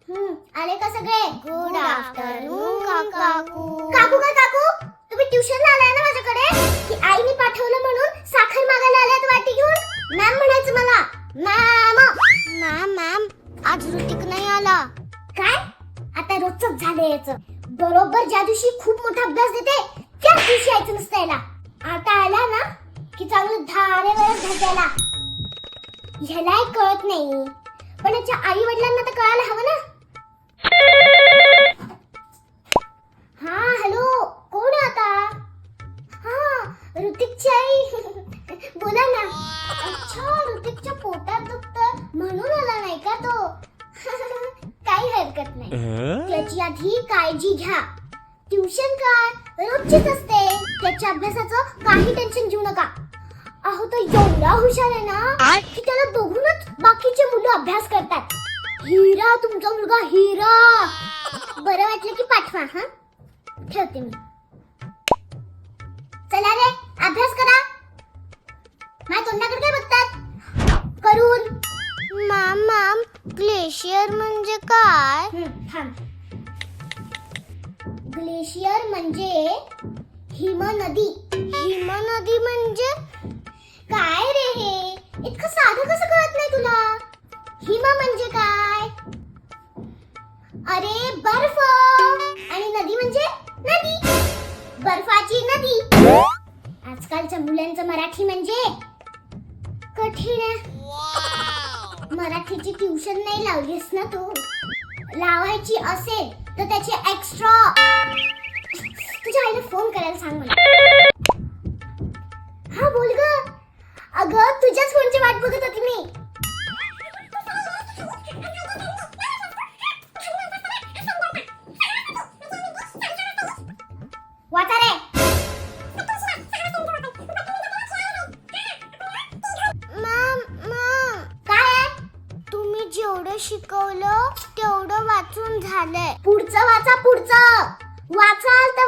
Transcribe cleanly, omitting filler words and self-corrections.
आले का सगळे? गुड आफ्टरनून काकू. काकू का काकू? तुम्ही ट्युशनला आलाय ना माझ्याकडे? की आईने पाठवलं म्हणून साखर मागायला आल्यात वाटी घेऊन? मॅम म्हणायचं मला. मॅम आज ऋतिक नाही आला. काय? आता रोजच झालंय याचं. बरोबर ज्या दिवशी खूप मोठा अभ्यास देते त्याच दिवशी यायचं नसतं याला. आता आला ना की चांगलं धारेवर घासायला. ह्यालाही कळत नाही, पण याच्या आई वडिलांना तर कळायला हवं ना. हा हॅलो, कोण आहे आता? हा ऋतिकची आई. बोला ना. अच्छा, ऋतिकच्या पोटात दुखतं म्हणून आला नाही का तो? काही हरकत नाही, त्याची आधी काळजी घ्या. ट्युशन काय रोजचीच असते. त्याच्या अभ्यासाचं काही टेन्शन घेऊ नका. अहो तो एवढा हुशार आहे ना की त्याला बघूनच बाकीचे मुलं अभ्यास करतात. हिरा तुमचा मुलगा हिरा. बरं वाटलं की पाठवा. हा ठेवते मी. चला रे अभ्यास करा. माझ्या तोंडाकडे काय बघतात? करून. मॅम ग्लेशियर म्हणजे काय? ग्लेशियर म्हणजे हिमनदी. हिमनदी म्हणजे काय रे हे? इतकं साधं कसं कळत नाही तुला? हिम म्हणजे काय? अरे बर्फ. आणि नदी म्हणजे नदी. बर्फाची नदी. आजकालच्या मुलांचं मराठी म्हणजे कठीण आहे. मराठीची ट्युशन नाही लावलीस ना तू? लावायची असेल तर त्याचे एक्स्ट्रा. तुझ्या आईला फोन करायला सांग मला. हा बोल ग. अगं तुझ्याच फोनची वाट बघत होती मी. वाचा रे. मॅम काय? तुम्ही जेवढं शिकवलं तेवढं वाचून झालंय. पुढचं वाचा पुढचं. वाचाल तर